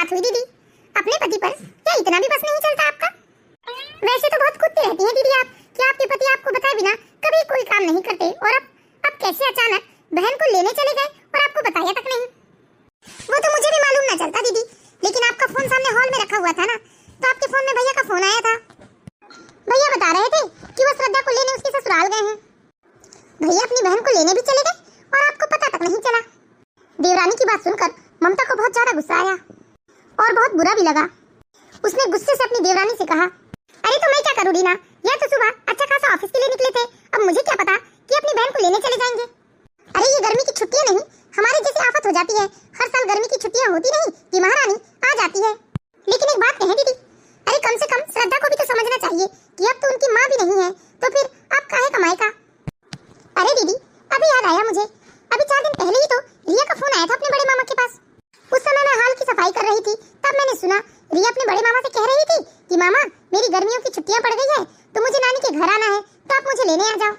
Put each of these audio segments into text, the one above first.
बात हुई दीदी? अपने पति पर क्या इतना भी बस नहीं चलता आपका? वैसे तो बहुत कूदती रहती हैं दीदी आप कि आपके पति आपको बताए बिना कभी कोई काम नहीं करते, और अब कैसे अचानक बहन को लेने चले गए और आपको बताया तक नहीं? वो तो मुझे भी मालूम ना चलता दीदी, लेकिन आपका फोन सामने हॉल में रखा हुआ था ना, तो आपके फोन में भैया का फोन आया था। भैया बता रहे थे कि वो श्रद्धा को लेने उसके ससुराल गए हैं। भैया अपनी बहन को लेने भी चले गए और आपको पता तक नहीं चला। देवरानी की बात सुनकर ममता को बहुत ज्यादा गुस्सा आया और बहुत बुरा भी लगा। उसने गुस्से से अपनी देवरानी से कहा, अरे तो मैं क्या करूँ रीना, यह तो सुबह अच्छा खासा ऑफिस के लिए निकले थे, अब मुझे क्या पता कि अपनी बहन को लेने चले जाएंगे। अरे ये गर्मी की छुट्टियां नहीं, हमारे जैसे आफत हो जाती है। हर साल गर्मी की छुट्टियां होती नहीं कि महारानी आ जाती है। लेकिन एक बात कहें दीदी, अरे कम से कम श्रद्धा को भी तो समझना चाहिए कि अब तो उनकी माँ भी नहीं है, तो फिर आप काहे कमाए का? अरे दीदी अभी याद आया मुझे, अभी 4 दिन पहले ही तो रिया का फोन आया था अपने बड़े मामा के पास। उस समय मैं हॉल की सफाई कर रही थी, तब मैंने सुना रिया अपने बड़े मामा से कह रही थी कि मामा मेरी गर्मियों की छुट्टियां पड़ गई है, तो मुझे नानी के घर आना है, तो आप मुझे लेने आ जाओ।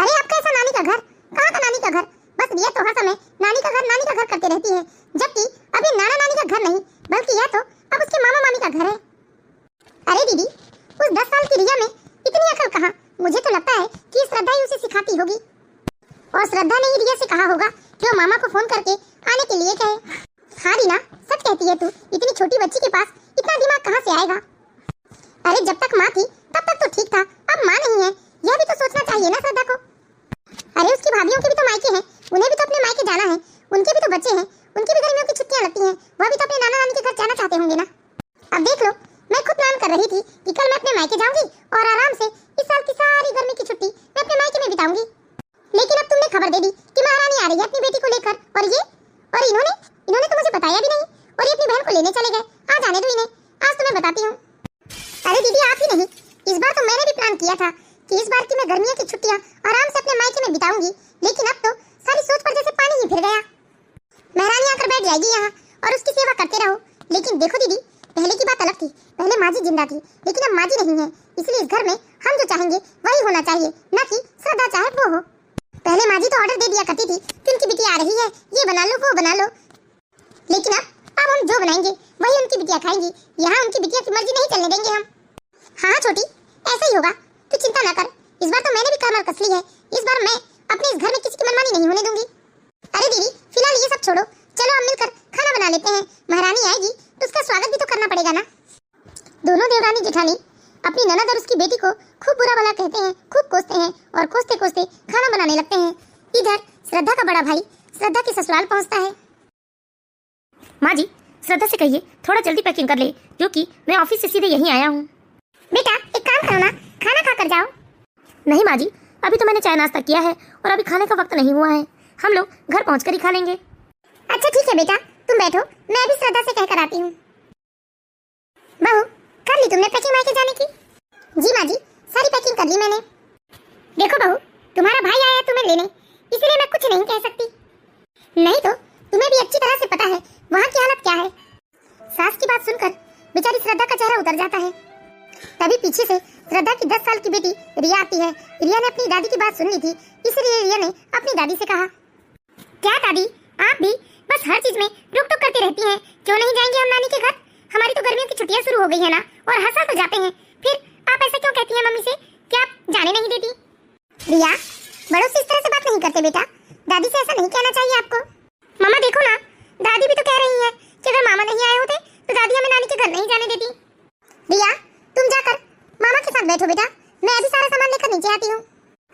अरे आपका ऐसा नानी का घर? कहाँ का नानी का घर? बस रिया तो हर समय नानी का घर करते रहती है, जबकि अभी नाना नानी का घर नहीं बल्कि यह तो अब उसके मामा मामी का घर है। अरे दीदी उस 10 साल की रिया में इतनी अकल कहाँ? मुझे तो लगता है कि श्रद्धा ही उसे सिखाती होगी, और श्रद्धा ने ही रिया से कहा होगा कि वो मामा को फोन करके आने के लिए कहे। हाँ रीना सच कहती है तू, इतनी छोटी बच्ची के पास इतना दिमाग कहाँ से आएगा? अरे जब तक माँ थी तब तक तो ठीक था, अब माँ नहीं है, यह भी तो सोचना चाहिए ना श्रद्धा को। अरे उसकी भाभियों के भी तो मायके हैं, उन्हें भी तो अपने मायके जाना है, उनके भी तो बच्चे हैं, उनकी भी गर्मियों की छुट्टियां लगती हैं, वह भी तो अपने नाना नानी के घर जाना चाहते होंगे ना। अब देख लो, मैं खुद प्लान कर रही थी कि कल मैं अपने मायके जाऊंगी और आराम से इस साल की सारी गर्मी की छुट्टी मैं अपने मायके में बिताऊंगी। लेकिन अब तुमने खबर दे दी कि महारानी आ रही है अपनी बेटी को लेकर, और इन्होंने तो मुझे बताया भी नहीं, और ये अपनी बहन को लेने चले गए। आ जाने दो इन्हें, आज तो मैं बताती हूँ। अरे दीदी आप ही नहीं, इस बार तो मैंने भी प्लान किया था कि इस बार की मैं गर्मियों की छुट्टियां आराम से अपने मायके में बिताऊंगी, लेकिन अब तो सारी सोच पर जैसे पानी ही फिर गया। महारानी आकर बैठ जाएगी यहाँ और उसकी सेवा करते रहो। लेकिन देखो दीदी, पहले की बात अलग थी, पहले माँ जी जिंदा थी, लेकिन अब माँ जी नहीं है, इसलिए इस घर में हम जो चाहेंगे वही होना चाहिए, न कि श्रद्धा चाहे वो हो। पहले माँ जी तो ऑर्डर दे दिया करती थी कि उनकी बिटिया आ रही है, ये बना लो वो बना लो, लेकिन अब हम जो बनाएंगे वही उनकी बिटिया खाएंगी, यहाँ उनकी बिटिया की मर्जी नहीं चलने देंगे हम। हाँ छोटी ऐसा ही होगा, तू चिंता ना कर, इस बार तो मैंने भी कमर कस ली है, इस बार मैं अपने इस घर में किसी की मनमानी नहीं होने दूंगी। अरे दीदी फिलहाल ये सब छोड़ो, चलो हम मिलकर खाना बना लेते हैं, महारानी आएगी तो उसका स्वागत भी तो करना पड़ेगा ना। दोनों देवरानी जेठानी अपनी ननद और उसकी बेटी को खूब बुरा भला कहते हैं, खूब कोसते हैं, और कोसते कोसते खाना बनाने लगते हैं। इधर श्रद्धा का बड़ा भाई श्रद्धा के ससुराल पहुंचता है। माँ जी श्रद्धा से कहिए थोड़ा जल्दी पैकिंग कर ले, क्योंकि मैं ऑफिस से सीधे यहीं आया हूँ। बेटा एक काम करो ना, खाना खा कर जाओ। नहीं माँ जी, अभी तो मैंने चाय नाश्ता किया है और अभी खाने का वक्त नहीं हुआ है, हम लोग घर पहुँच कर ही खा लेंगे। अच्छा ठीक है बेटा, तुम बैठो, मैं अभी श्रद्धा से कहकर आती हूँ। बहू कर ली तुमने पैकिंग मायके जाने की? जी माँ जी सारी पैकिंग कर ली मैंने। देखो बहू, तुम्हारा भाई आया तुम्हें लेने, इसलिए मैं कुछ नहीं कह सकती, नहीं तो तुम्हें भी अच्छी तरह से पता है वहाँ की हालत क्या है। सास की बात सुनकर बेचारी श्रद्धा का चेहरा उतर जाता है। तभी पीछे से श्रद्धा की 10 साल की बेटी रिया आती है। रिया ने अपनी दादी की बात सुन ली थी, इसलिए रिया ने अपनी दादी से कहा, क्या दादी आप भी बस हर चीज में रोक टोक करती रहती हैं, क्यों नहीं जाएंगे हम नानी के घर? हमारी तो गर्मियों की छुट्टियां शुरू हो गई है ना, और हर साल तो जाते हैं, फिर आप ऐसा क्यों कहती हैं मम्मी से कि आप जाने नहीं देती? रिया बड़ों से इस तरह से बात नहीं करते बेटा, दादी से ऐसा नहीं कहना चाहिए आपको। मामा देखो ना, दादी भी तो कह रही है कि अगर मामा नहीं आए होते तो दादी हमें नानी के घर नहीं जाने देती। रिया तुम जाकर मामा के साथ बैठो बेटा, मैं अभी सारा सामान लेकर नीचे आती हूँ,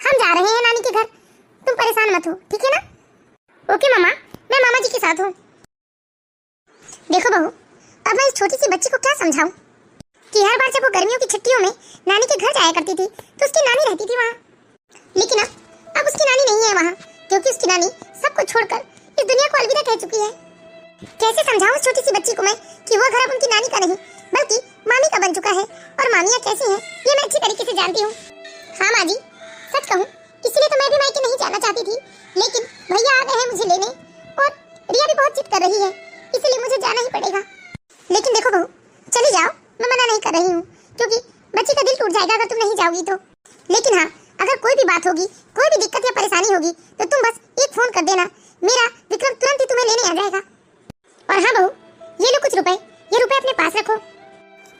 हम जा रहे हैं नानी के घर, तुम परेशान मत हो, ठीक है ना? ओके मामा, मैं मामा जी के साथ हूँ। देखो बहू, अब मैं इस छोटी सी बच्ची को क्या समझाऊं कि हर बार जब वो गर्मियों की छुट्टियों में नानी के घर जाया करती थी तो उसकी नानी रहती थी वहाँ, लेकिन अब उसकी नानी नहीं है वहाँ, क्योंकि उसकी नानी सबको छोड़कर इस दुनिया को अलविदा कह चुकी है। कैसे समझाऊं उस छोटी सी बच्ची को मैं कि वो घर अब उनकी नानी का नहीं बल्कि मामी का बन चुका है, और मामियाँ कैसी हैं ये मैं अच्छी तरीके से जानती हूँ। हाँ माँ जी सच कहूँ इसलिए तो मैं भी मायके नहीं जाना चाहती थी, लेकिन भैया आ गए हैं मुझे लेने, और रिया भी बहुत जिद कर रही है, इसलिए मुझे जाना ही पड़ेगा। लेकिन देखो बहू चली जाओ, मैं मना नहीं कर रही हूँ, क्योंकि बच्ची का दिल टूट जाएगा अगर तुम नहीं जाओगी तो। लेकिन हाँ अगर कोई भी बात होगी, कोई भी दिक्कत या परेशानी होगी तो तुम बस एक फोन कर देना, मेरा विक्रम तुरंत ही तुम्हें लेने आ जाएगा। और हाँ बहू ये लो कुछ रुपए, ये रुपए अपने पास रखो।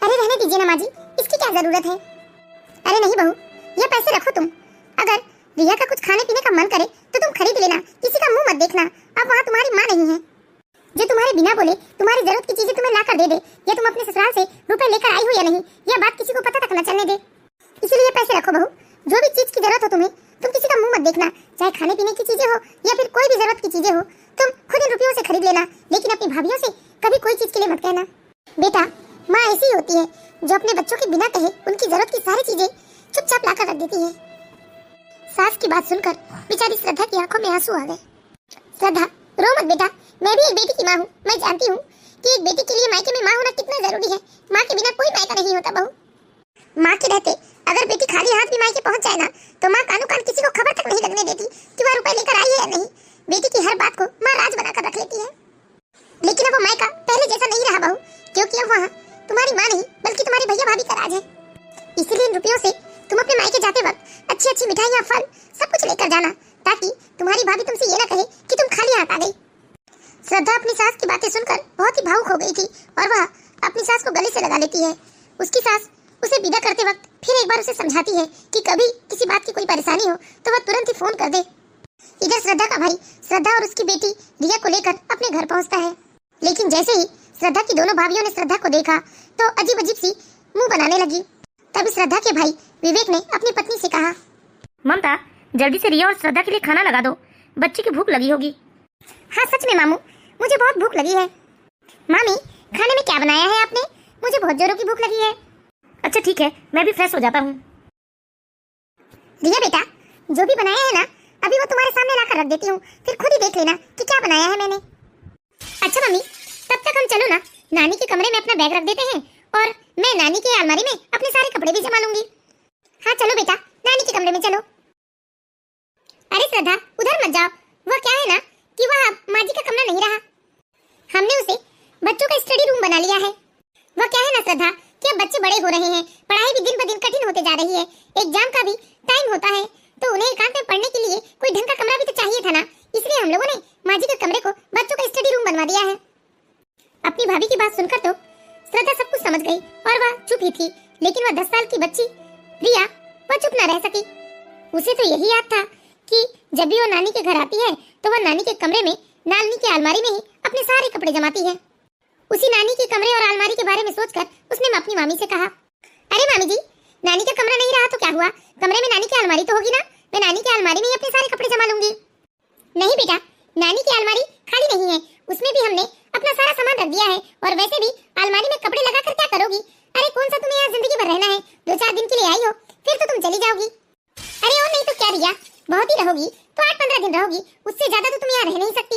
अरे रहने दीजिए ना माँ जी, इसकी क्या जरूरत है। अरे नहीं बहू, ये पैसे रखो तुम। अगर रिया का कुछ खाने पीने का मन करे तो तुम खरीद लेना, किसी का मुंह मत देखना। अब वहाँ तुम्हारी माँ नहीं है जो तुम्हारे बिना बोले तुम्हारी जरूरत की चीजें तुम्हें ला कर दे दे, या तुम अपने ससुराल से रुपए लेकर आई हो या नहीं, यह बात किसी को पता तक न चलने दे। इसीलिए पैसे रखो बहू, जो भी चीज की जरूरत हो तुम्हें, तुम किसी का मुंह मत देखना, चाहे खाने पीने की चीजें हो या फिर कोई भी जरूरत की चीजें हो, तुम खुद इन रुपयों से खरीद लेना, लेकिन अपनी भाभियों से कभी कोई चीज के लिए मत कहना। बेटा, माँ ऐसी ही होती है जो अपने बच्चों के बिना कहे उनकी जरूरत की सारी चीजें चुपचाप लाकर रख देती है। सास की बात सुनकर बेचारी श्रद्धा की आंखों में आंसू आ गए। श्रद्धा, रो मत बेटा, मैं भी एक बेटी की माँ हूँ। मैं जानती हूँ कि एक बेटी के लिए मायके में माँ होना कितना जरूरी है। माँ के बिना कोई मायका नहीं होता बहू। माँ के रहते अगर बेटी खाली हाथ भी मायके पहुँच जाए ना, तो माँ कानों कान किसी को खबर तक नहीं लगने देती कि वह रुपए लेकर आई है या नहीं। बेटी की हर बात को माँ राज बनाकर रख लेती है। लेकिन अब वो मायका पहले जैसा नहीं रहा बहू, क्योंकि अब वहाँ तुम्हारी माँ नहीं बल्कि तुम्हारी भैया भाभी का राज है। इसीलिए इन रुपयों से तुम अपने मायके जाते वक्त अच्छी अच्छी मिठाइयाँ, फल सब कुछ लेकर जाना, ताकि तुम्हारी भाभी तुमसे ये ना कहे कि तुम खाली हाथ आ गई। श्रद्धा अपनी सास की बातें सुनकर बहुत ही भावुक हो गई थी और वह अपनी सास को गले से लगा लेती है। उसकी सास उसे विदा करते वक्त फिर एक बार उसे समझाती है कि कभी किसी बात की कोई परेशानी हो तो वह तुरंत ही फोन कर दे। इधर श्रद्धा का भाई श्रद्धा और उसकी बेटी रिया को लेकर अपने घर पहुंचता है, लेकिन जैसे ही श्रद्धा की दोनों भाभियों ने श्रद्धा को देखा तो अजीब अजीब सी मुंह बनाने लगी। तभी श्रद्धा के भाई विवेक ने अपनी पत्नी से कहा, ममता, जल्दी से रिया और श्रद्धा के लिए खाना लगा दो, बच्ची की भूख लगी होगी। हाँ सच में मामू, मुझे बहुत भूख लगी है। मामी, खाने में क्या बनाया है आपने? मुझे बहुत जोरों की भूख लगी है। अच्छा ठीक है, मैं भी फ्रेश हो जाता हूँ। रिया बेटा, जो भी बनाया है ना, अभी वो तुम्हारे सामने लाकर रख देती हूँ, फिर खुद ही देख लेना कि क्या बनाया है मैंने। अच्छा मम्मी, तब तक हम चलो ना, नानी के कमरे में अपना बैग रख देते हैं और मैं नानी की अलमारी में अपने सारे कपड़े भी जमा लूंगी। हाँ चलो बेटा, नानी के कमरे में चलो। अरे श्रद्धा, उधर मत जाओ। वह क्या है ना कि वह माँ जी का कमरा नहीं रहा, हमने उसे बच्चों का स्टडी रूम बना लिया है। वह क्या है ना श्रद्धा कि अब बच्चे बड़े हो रहे हैं, पढ़ाई भी दिन ब दिन कठिन होते जा रही है, एग्जाम का भी टाइम होता है, तो उन्हें एकांत में पढ़ने के लिए कोई ढंग का कमरा भी तो चाहिए था ना। इसलिए हम लोगों ने माँ जी के कमरे को बच्चों का स्टडी रूम बनवा दिया है। अपनी भाभी की बात सुनकर तो श्रद्धा सब कुछ समझ गई और वह चुप ही थी, लेकिन वह 10 साल की बच्ची रिया वह चुप न रह सकी। उसे तो यही याद था कि जब भी वो नानी के घर आती है तो वह नानी के कमरे में नानी की अलमारी में ही अपने सारे कपड़े जमाती है। उसी नानी के कमरे और अलमारी के बारे में सोचकर उसने अपनी मामी से कहा, अरे मामी जी, नानी का कमरा नहीं रहा तो क्या हुआ, कमरे में नानी की अलमारी तो होगी ना, मैं नानी की अलमारी में ही अपने सारे कपड़े जमा लूंगी। नहीं बेटा, नानी की अलमारी खाली नहीं है, उसमें भी हमने अपना सारा सामान रख दिया है, और वैसे भी अलमारी में कपड़े लगाकर क्या करोगी? अरे कौन सा तुम्हें यहाँ जिंदगी भर रहना है, 2-4 दिन के लिए आई हो फिर तो तुम चली जाओगी। अरे और नहीं तो क्या रिया, बहुत ही रहोगी तो 8-15 दिन रहोगी, उससे ज्यादा तो तुम यहाँ रह नहीं सकती।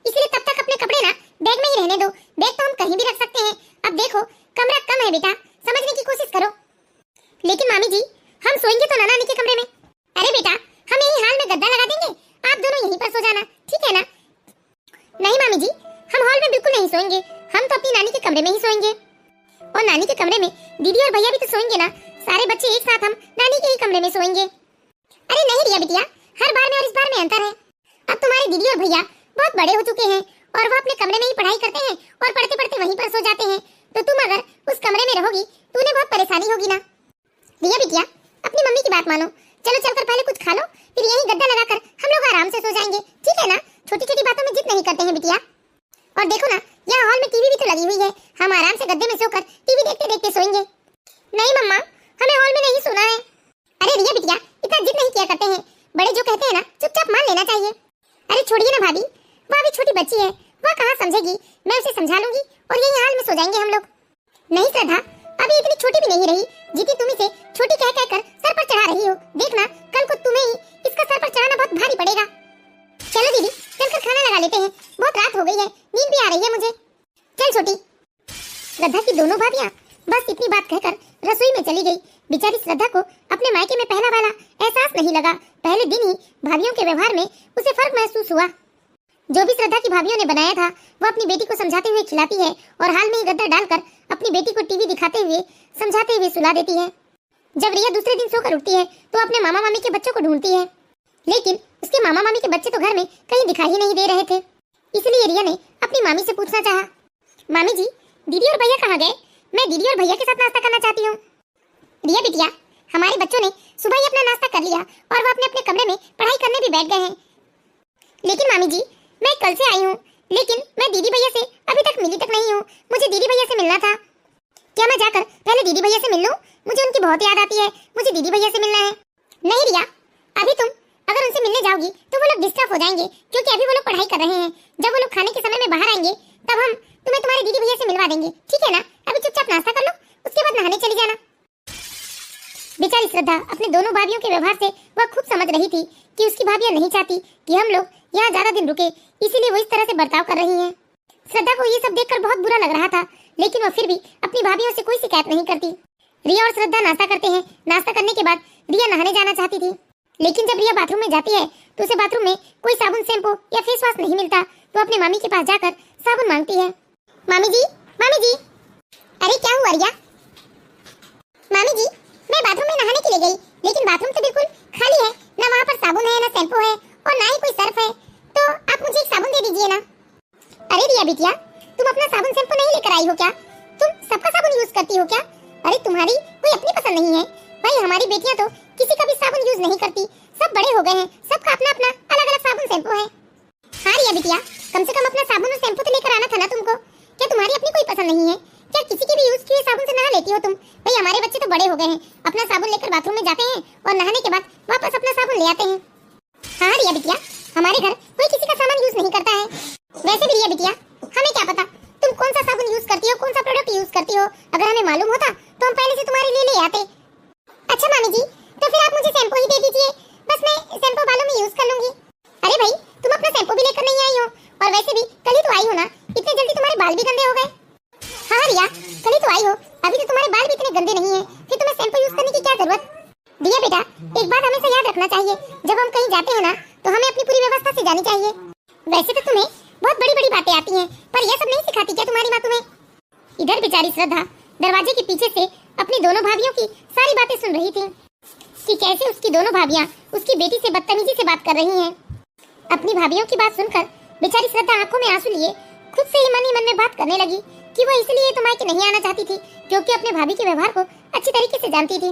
इसलिए तब तक अपने कपड़े ना बैग में ही रहने दो, बैग तो हम कहीं भी रख सकते हैं। अब देखो कमरा कम है बेटा, समझने की कोशिश करो। लेकिन मामी जी, हम सोएंगे तो ना नानी के कमरे में? अरे बेटा, हम यही हाल में गद्दा लगा देंगे, आप दोनों यहीं पर सो जाना, ठीक है ना? नहीं मामी जी, हम हॉल में बिल्कुल नहीं सोएंगे, हम तो अपनी नानी के कमरे में ही सोएंगे। और नानी के कमरे में दीदी और भैया भी तो सोएंगे ना, सारे बच्चे एक साथ हम नानी के ही कमरे में सोएंगे। अरे नहीं रिया बिटिया, हर बार में और इस बार में अंतर है। अब तुम्हारे दीदी और भैया बहुत बड़े हो चुके हैं और वो अपने कमरे में ही पढ़ाई करते हैं और पढ़ते पढ़ते वहीं पर सो जाते हैं, तो तुम अगर उस कमरे में रहोगी तो उन्हें बहुत परेशानी होगी ना। रिया बिटिया, अपनी मम्मी की बात मानो, चलो चलकर पहले कुछ खा लो, फिर यहीं गद्दा लगाकर हम लोग आराम से सो जाएंगे, ठीक है ना? छोटी छोटी बातों में जिद नहीं करते हैं बिटिया। और देखो ना, यहाँ हॉल में टीवी भी तो लगी हुई है, हम आराम से गद्दे में सोकर टीवी देखते देखते सोएंगे। नहीं मम्मा, हमें हॉल में नहीं सोना है। अरे रिया बिटिया, इतना जिद नहीं किया करते हैं, बड़े जो कहते हैं ना चुपचाप मान लेना चाहिए। अरे छोड़िए ना भाभी, वह अभी छोटी बच्ची है, वह कहाँ समझेगी, मैं उसे समझा लूंगी और यही हाल में सो जाएंगे हम लोग। नहीं श्रद्धा, अभी इतनी छोटी भी नहीं रही जितनी तुम इसे छोटी कह कहकर सर पर चढ़ा रही हो। देखना कल को तुम्हें ही इसका सर पर चढ़ाना बहुत भारी पड़ेगा। चलो दीदी, चलकर खाना लगा लेते हैं, बहुत रात हो गई है, नींद भी आ रही है मुझे। चल छोटी। श्रद्धा की दोनों भाभियां बस इतनी बात कहकर रसोई में चली गई। बेचारी श्रद्धा को अपने मायके में पहला वाला एहसास नहीं लगा। पहले दिन ही भाभियों के व्यवहार में उसे फर्क महसूस हुआ। जो भी श्रद्धा की भाभियों ने बनाया था वो अपनी बेटी को समझाते हुए खिलाती है और हाल में ही गद्दा डालकर अपनी बेटी को टीवी दिखाते हुए समझाते हुए सुला देती है। जब रिया दूसरे दिन सोकर उठती है तो अपने मामा मामी के बच्चों को ढूंढती है, लेकिन उसके मामा मामी के बच्चे तो घर में कहीं दिखाई ही नहीं दे रहे थे। इसलिए रिया ने अपनी मामी से पूछना चाहा, मामी जी, दीदी और भैया कहाँ गए? मैं दीदी और भैया के साथ नाश्ता करना चाहती हूँ। रिया बिटिया, हमारे बच्चों ने सुबह ही अपना नाश्ता कर लिया और वो अपने अपने कमरे में पढ़ाई करने भी बैठ गए हैं। लेकिन मामी जी, मैं कल से आई हूँ, लेकिन मैं दीदी भैया से अभी तक मिली तक नहीं हूँ। मुझे दीदी भैया से मिलना था। क्या मैं जाकर पहले दीदी भैया से मिल लूं? मुझे उनकी बहुत याद आती है। मुझे दीदी भैया से मिलना है। नहीं रिया, अभी तुम अगर उनसे मिलने जाओगी तो वो लोग डिस्टर्ब हो जाएंगे, क्योंकि अभी वो लोग पढ़ाई कर रहे हैं। जब वो लोग खाने के समय में बाहर आएंगे तब हम तुम्हें तुम्हारे दीदी भैया से मिलवा देंगे, ठीक है ना? अभी चुपचाप नाश्ता कर लो, उसके बाद नहाने चली जाना। बेचारी श्रद्धा अपने दोनों भाभियों के व्यवहार से वह खूब समझ रही थी कि उसकी भाभियां नहीं चाहती कि हम लोग यहाँ ज्यादा दिन रुके, इसीलिए वो इस तरह से बर्ताव कर रही हैं। श्रद्धा को ये सब देखकर बहुत बुरा लग रहा था, लेकिन वह फिर भी अपनी भाभियों से कोई शिकायत नहीं करती। रिया और श्रद्धा नाश्ता करते हैं। नाश्ता करने के बाद रिया नहाने जाना चाहती थी, लेकिन जब रिया बाथरूम में जाती है तो उसे बाथरूम में कोई साबुन, शैम्पू या फेस वॉश नहीं मिलता। तो अपने मामी के पास जाकर साबुन मांगती है। मामी जी, मामी जी। अरे क्या हुआ रिया? मामी जी, मैं बाथरूम में नहाने के लिए गई, लेकिन बाथरूम तो बिल्कुल खाली है। ना वहाँ पर साबुन है, ना शैम्पू है और ना ही कोई सर्फ है। तो आप मुझे एक साबुन दे दीजिए ना। अरे रिया बिटिया, तुम अपना साबुन शैम्पू नहीं लेकर आई हो क्या? तुम सबका साबुन यूज करती हो क्या? अरे तुम्हारी कोई अपनी पसंद नहीं है? भाई हमारी बेटियां तो किसी का भी साबुन यूज नहीं करती। सब बड़े हो गए हैं, सबका अपना अपना अलग अलग साबुन शैम्पू है। हाँ रिया बिटिया, कम से कम अपना साबुन और शैम्पू तो लेकर आना था ना तुमको। क्या तुम्हारी अपनी कोई पसंद नहीं है? क्या किसी के भी यूज किए साबुन से नहा लेती हो तुम? भाई हमारे बच्चे तो बड़े हो गए हैं, अपना साबुन लेकर बाथरूम में जाते हैं और नहाने के बाद वापस अपना साबुन ले आते हैं। हाँ रिया बिटिया, हमारे घर कोई किसी का सामान यूज नहीं करता है। वैसे भी रिया बिटिया, हमें क्या पता तुम कौन सा साबुन यूज करती हो, कौन सा प्रोडक्ट यूज करती हो। अगर हमें मालूम होता तो हम पहले से तुम्हारे लिए ले आते। अच्छा मामी जी, तो फिर आप मुझे शैम्पू ही दे दीजिए, बस मैं शैम्पू बालों में यूज कर लूंगी। अरे भाई, तुम अपना शैम्पू भी लेकर नहीं आई हो, और वैसे भी कल ही तो आई हो ना, इतने जल्दी तुम्हारे बाल भी गंदे हो गए। हाँ रिया, कल ही तो आई हो, अभी तो तुम्हारे बाल भी इतने गंदे नहीं है, फिर तुम्हें शैम्पू यूज करने की क्या जरूरत? दिया बेटा, एक बात हमेशा याद रखना चाहिए, जब हम कहीं जाते हैं ना तो हमें अपनी पूरी व्यवस्था से जानी चाहिए। वैसे तो तुम्हें बहुत बड़ी बड़ी बातें आती हैं, पर यह सब नहीं सिखाती क्या तुम्हारी माँ तुम्हें? इधर बेचारी श्रद्धा दरवाजे के पीछे से अपनी दोनों भाभियों की सारी बातें सुन रही थी कि कैसे उसकी दोनों भाभियां उसकी बेटी से बदतमीजी से बात कर रही हैं। अपनी भाभियों की बात सुनकर बेचारी श्रद्धा आंखों में आंसू लिए खुद से ही मन में बात करने लगी कि वो इसलिए तो मायके नहीं आना चाहती थी, क्योंकि अपने भाभी के व्यवहार को अच्छी तरीके से जानती थी।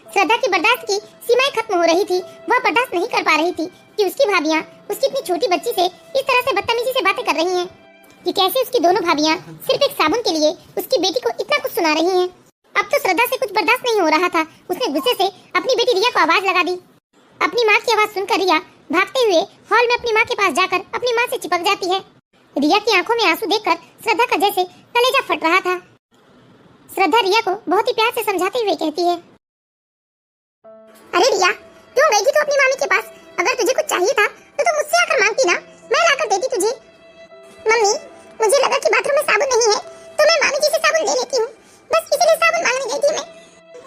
श्रद्धा की बर्दाश्त की सीमाएं खत्म हो रही थी। वह बर्दाश्त नहीं कर पा रही थी कि उसकी भाभियां उसकी इतनी छोटी बच्ची से इस तरह से बदतमीजी से बातें कर रही हैं, कि कैसे उसकी दोनों भाभियां सिर्फ एक साबुन के लिए उसकी बेटी को इतना कुछ सुना रही हैं। अब तो श्रद्धा से कुछ बर्दाश्त नहीं हो रहा था। उसने गुस्से से अपनी बेटी रिया को आवाज लगा दी। अपनी माँ की आवाज सुनकर रिया भागते हुए हॉल में अपनी माँ के पास जाकर अपनी माँ से चिपक जाती है। रिया की आंखों में आंसू देखकर श्रद्धा का जैसे कलेजा फट रहा था। श्रद्धा रिया को बहुत ही प्यार से समझाते हुए कहती है, अरे रिया, क्यों गई थी तू अपनी मामी के पास? अगर तुझे कुछ चाहिए था तो तुम मुझसे आकर मांगती ना, मैं लाकर देती तुझे। मम्मी, मुझे लगा कि बाथरूम में साबुन नहीं है तो मैं मामी जी से साबुन ले लेती हूँ, बस इसीलिए साबुन मांगने गई थी मैं।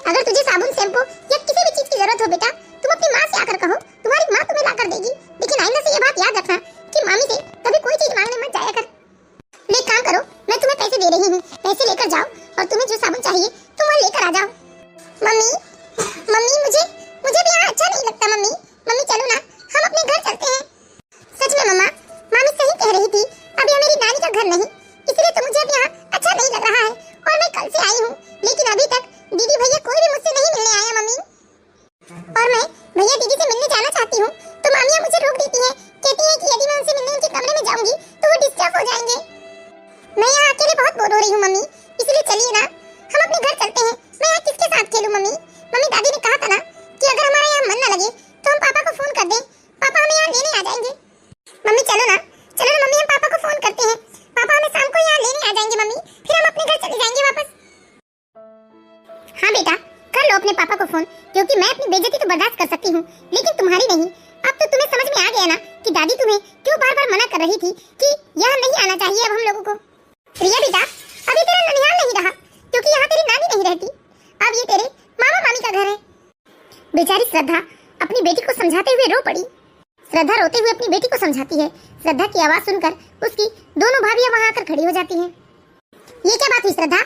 अगर तुझे साबुन, शैम्पू या किसी भी चीज की जरूरत हो बेटा, तुम अपनी माँ से आकर कहो, तुम्हारी माँ तुम्हें लाकर देगी। लेकिन आइंदा से ये बात याद रखना कि मामी से कभी कोई चीज मांगने मत जाया कर। ले काम करो, मैं तुम्हें पैसे दे रही हूँ, पैसे लेकर जाओ और तुम्हें जो साबुन चाहिए तुम वह लेकर आ जाओ। मम्मी, मम्मी मुझे भी यहाँ अच्छा नहीं लगता। मम्मी, मम्मी चलो ना, हम अपने घर चलते हैं। सच में मम्मा, मामी सही कह रही थी, अब यह मेरी नानी का घर नहीं, इसलिए तो मुझे अब यहाँ अच्छा नहीं लग रहा है। और मैं कल से आई हूँ, लेकिन अभी तक दीदी भैया कोई भी मुझसे नहीं मिलने आया मम्मी। और मैं भैया दीदी से मिलने जाना चाहती हूँ तो मामियाँ मुझे रोक देती है, कहती है कि यदि मैं उनसे मिलने उनके कमरे में जाऊंगी तो वो डिस्टर्ब हो जाएंगे। मैं यहाँ अकेले बहुत बोर हो रही हूँ मम्मी, इसलिए चलिए ना, हम अपने घर चलते हैं। मैं यहाँ किसके साथ खेलूँ मम्मी? मम्मी, दादी ने कहा था ना कि अगर हमारा यहाँ मन न लगे तो हम पापा को फोन कर दें, पापा हमें यहाँ लेने आ जाएंगे। मम्मी चलो ना मम्मी, हम पापा को फोन करते हैं, पापा हमें शाम को यहाँ लेने आ जाएंगे मम्मी, फिर हम अपने घर चले जाएंगे वापस। हाँ बेटा, कर लो अपने पापा को फोन, क्योंकि मैं अपनी बेइज्जती तो बर्दाश्त कर सकती हूँ, लेकिन तुम्हारी नहीं। अब तो तुम्हें समझ में आ गया ना कि दादी तुम्हें क्यों बार बार मना कर रही थी कि यहाँ नहीं आना चाहिए अब हम लोगों को। रिया बेटा, अभी तेरा ननिहाल नहीं रहा, क्योंकि यहाँ तेरी नानी नहीं रहती, अब ये तेरे मामा मामी का घर है। बेचारी श्रद्धा अपनी बेटी को समझाते हुए रो पड़ी। श्रद्धा रोते हुए अपनी बेटी को समझाती है। श्रद्धा की आवाज सुनकर उसकी दोनों भाभियां वहां आकर खड़ी हो जाती हैं। ये क्या बात हुई श्रद्धा?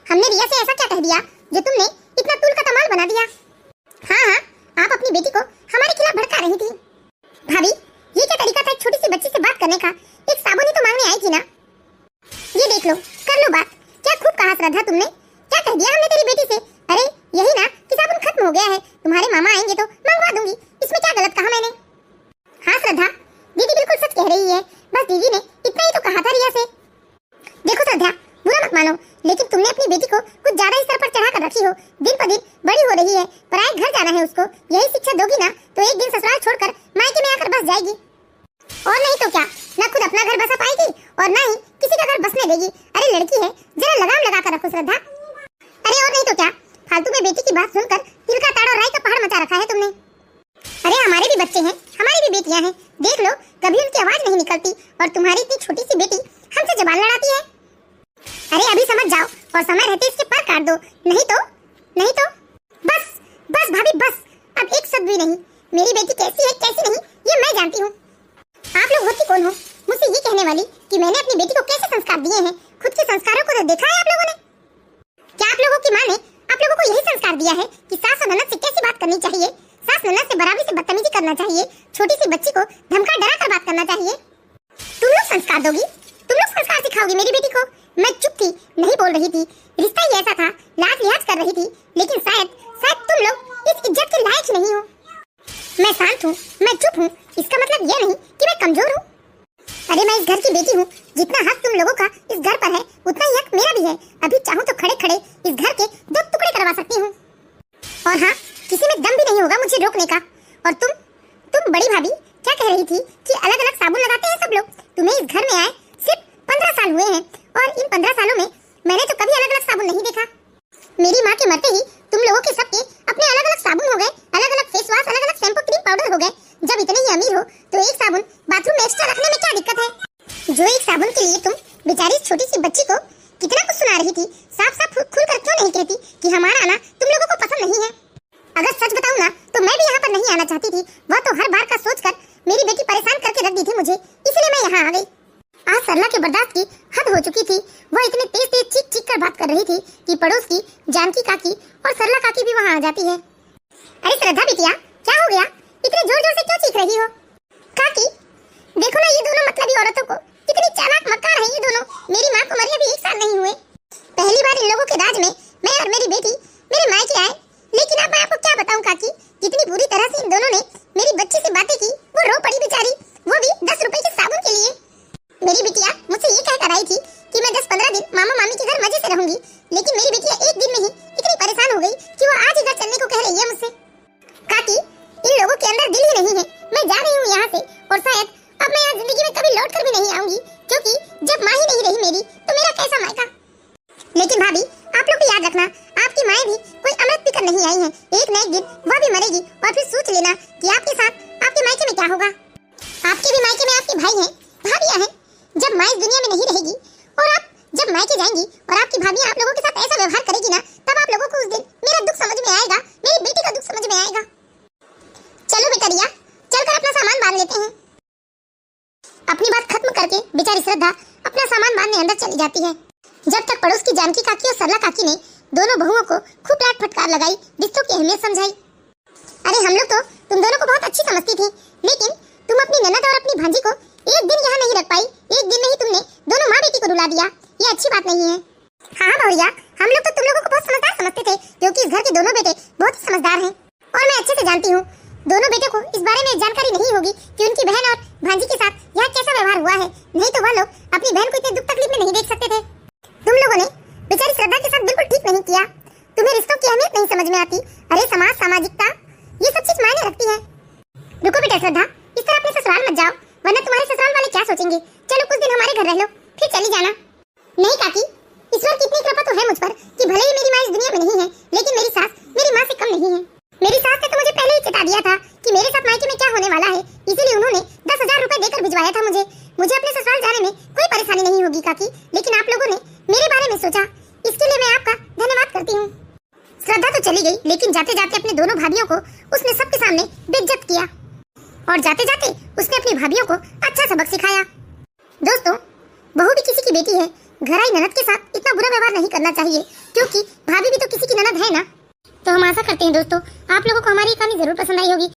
हमने रिया से ऐसा क्या कह दिया जो तुमने इतना तुल का तमाल बना दिया? हाँ, आप अपनी बेटी को हमारे खिलाफ भड़का रही थी। भाभी, ये क्या तरीका था एक छोटी सी बच्ची से बात करने का? एक साबुन ही तो मांगने आई थी ना। ये देख लो, कर लो लो बात। क्या खूब कहा श्रद्धा तुमने। क्या कह दिया हमने तेरी बेटी से? अरे यही ना कि साबुन खत्म हो गया है, तुम्हारे मामा आएंगे तो मंगवा दूंगी, इसमें क्या गलत कहा मैंने? हाँ श्रद्धा, दीदी बिल्कुल सच कह रही है, बस दीदी ने इतना ही तो कहा था रिया से। देखो श्रद्धा, बुरा मत मानो, लेकिन तुमने अपनी बेटी को कुछ ज्यादा ही सर पर चढ़ा कर रखी हो। दिन पर दिन बड़ी हो रही है, पराए घर जाना है उसको, यही शिक्षा दोगी ना तो एक दिन ससुराल छोड़कर मायके में आकर बस जाएगी। और नहीं तो क्या, ना खुद अपना घर बसा पाएगी और ना ही किसी का घर बसने देगी। अरे लड़की है, जरा लगाम लगा कर रखो श्रद्धा। अरे और नहीं तो क्या, फालतू में बेटी की बात सुनकर तिल का ताड़ और राई का पहाड़ मचा रखा है तुमने। अरे हमारे भी बच्चे हैं, हमारी भी बेटियां हैं, देख लो कभी उनकी आवाज नहीं निकलती और तुम्हारी इतनी छोटी सी बेटी हमसे जबान लड़ाती है। अरे अभी समझ जाओ और समय रहते इसके पर काट दो, नहीं तो बस बस भाभी बस, अब एक शब्द भी नहीं। मेरी बेटी कैसी है कैसी नहीं ये मैं जानती हूँ। आप लोग होती कौन हो मुझसे ये कहने वाली कि मैंने अपनी बेटी को कैसे संस्कार दिए हैं? खुद के संस्कारों को तो देखा है आप लोगों ने? क्या आप लोगों की माँ ने आप लोगों को यही संस्कार दिया है कि सास और ननद से कैसी बात करनी चाहिए, सास ननद से बराबरी से बदतमीजी करना चाहिए, छोटी सी बच्ची को धमका डरा कर बात करना चाहिए? तुम लोग संस्कार दोगी, तुम लोग संस्कार सिखाओगी मेरी बेटी को? मैं चुप थी, नहीं बोल रही थी, रिश्ता ही ऐसा था, लाज लिहाज कर रही थी, लेकिन शायद तुम लोग इस इज्जत के लायक नहीं हो। मैं शांत हूँ, मैं चुप हूँ, इसका मतलब ये नहीं कि मैं कमजोर हूँ। अरे मैं इस घर की बेटी हूँ, जितना हक तुम लोगों का इस घर पर है उतना ही हक मेरा भी है। अभी चाहूँ तो खड़े खड़े इस घर के 2 टुकड़े करवा सकती हूँ। और हाँ, किसी में दम भी नहीं होगा मुझे रोकने का। और तुम बड़ी भाभी क्या कह रही थी कि अलग अलग साबुन लगाते हैं सब लोग? तुम्हें इस घर में आए सिर्फ 15 साल हुए हैं और इन 15 सालों में मैंने तो कभी अलग अलग साबुन नहीं देखा। मेरी माँ के मरते ही तुम लोगों के सबके अपने अलग अलग साबुन हो गए, अलग अलग फेस वॉश, अलग अलग शैम्पू क्रीम पाउडर हो गए। जब इतने ही अमीर हो तो एक साबुन बाथरूम में एक्स्ट्रा रखने में क्या दिक्कत है? जो एक साबुन के लिए तुम बेचारी छोटी सी बच्ची को कितना कुछ सुना रही थी, साफ साफ खुलकर क्यों नहीं कहती कि हमारा आना तुम लोगों को पसंद नहीं है? अगर सच बताऊं ना तो मैं भी यहाँ पर नहीं आना चाहती थी, वह तो हर बार का सोचकर मेरी बेटी परेशान करके रख दी थी मुझे, इसलिए मैं यहाँ आ गई। आज सरला के बर्दाश्त की हद हो चुकी थी, वह इतने तेज तेज चीख चीख कर बात कर रही थी कि पड़ोस की जानकी काकी और सरला काकी भी वहाँ आ जाती है। अरे श्रद्धा बिटिया, क्या हो गया? इतने जोर जोर से क्यों चीख रही हो? काकी देखो ना, ये दोनों मतलबी औरतों को, कितनी चालाक मक्कार हैं ये दोनों। मेरी माँ को मरे अभी 1 साल नहीं हुए, पहली बार इन लोगों के राज में मैं और मेरी बेटी मेरे मायके आए। लेकिन अब मैं आपको क्या बताऊं काकी, जितनी बुरी तरह से इन दोनों ने मेरी बच्ची से बातें की, वो रो पड़ी बेचारी, वो भी 10 रुपए के साबुन के लिए। मेरी बिटिया मुझसे ये कहकर आई थी कि मैं 10-15 दिन मामा मामी के घर मजे से रहूंगी, लेकिन मेरी बिटिया एक दिन में ही इतनी परेशान हो गई कि वो आज ही घर चलने को कह रही है मुझसे। काकी इन लोगों के अंदर दिल ही नहीं है, मैं जा रही हूँ यहाँ से और शायद अब मैं यहाँ जिंदगी में कभी लौट कर भी नहीं आऊंगी, क्योंकि जब माँ ही नहीं रही मेरी तो मेरा कैसा मायका। लेकिन भाभी आप लोग भी याद रखना, आपकी माएँ भी कोई अमृत पीकर नहीं आई हैं, एक न एक दिन वह भी मरेगी और फिर सोच लेना कि आपके साथ आपके मायके में क्या होगा। आपके भी मायके में आपके भाई हैं, भाभियां हैं। जब माँ इस दुनिया में नहीं रहेगी और आप जब मायके जाएंगी और आपकी भाभियां आप लोगों के साथ ऐसा व्यवहार करेगी ना, तब आप लोगों को उस दिन मेरा दुख समझ में आएगा, मेरी बेटी का दुख समझ में आएगा। चलो बेटा रिया, चलकर अपना सामान बांध लेते हैं। अपनी बात खत्म करके बेचारी श्रद्धा अपना सामान बांधने अंदर चली जाती है। जब तक पड़ोस की जानकी काकी और सरला काकी ने दोनों बहुओं को खूब डांट फटकार लगाई, रिश्तों की अहमियत समझाई। अरे हम लोग तो तुम दोनों को बहुत अच्छी समझती थी, लेकिन तुम अपनी ननद और अपनी भांजी को एक दिन यहाँ नहीं रख पाई, एक दिन में ही तुमने दोनों माँ बेटी को रुला दिया, ये अच्छी बात नहीं है। हाँ भैया, हम लोग तो तुम लोगों को बहुत समझदार समझते थे, क्योंकि इस घर के दोनों बेटे बहुत ही समझदार हैं और मैं अच्छे से जानती हूँ दोनों बेटों को इस बारे में जानकारी नहीं होगी कि उनकी बहन और भांजी के साथ यहाँ कैसा व्यवहार हुआ है, नहीं तो वह लोग अपनी बहन को इतने दुख तकलीफ में नहीं देख सकते थे। तुम लोगों ने बेचारी श्रद्धा के साथ बिल्कुल ठीक नहीं किया, तुम्हें रिश्तों की अहमियत नहीं समझ में आती। अरे समाज, सामाजिकता, ये सब चीज मायने रखती है। रुको बेटा श्रद्धा, इस तरह अपने ससुराल मत जाओ, वरना तुम्हारे ससुराल वाले क्या सोचेंगे। चलो कुछ दिन हमारे घर रह लो, फिर चली जाना। नहीं काकी, ईश्वर की इतनी कृपा तो है मुझ पर कि भले ही मेरी माँ इस दुनिया में नहीं है, लेकिन मेरी सास मेरी माँ से कम नहीं है। मेरी सास ने तो मुझे पहले ही चिता दिया था कि मेरे साथ मायके में क्या होने वाला है, इसीलिए उन्होंने 10,000 रुपए देकर भिजवाया था मुझे अपने ससुराल जाने में कोई परेशानी नहीं होगी काकी, लेकिन आप लोगों ने मेरे बारे में सोचा, इसके लिए मैं आपका धन्यवाद करती हूँ। श्रद्धा तो चली गई, लेकिन जाते जाते अपने दोनों भाभियों को उसने सबके सामने बेइज्जत किया और जाते जाते उसने अपनी भाभियों को अच्छा सबक सिखाया। दोस्तों, बहू भी किसी की बेटी है, घर आई ननद के साथ इतना बुरा व्यवहार नहीं करना चाहिए, क्योंकि भाभी भी तो किसी की ननद है ना। तो हम आशा करते हैं दोस्तों आप लोगों को हमारी ये कहानी जरूर पसंद आई होगी।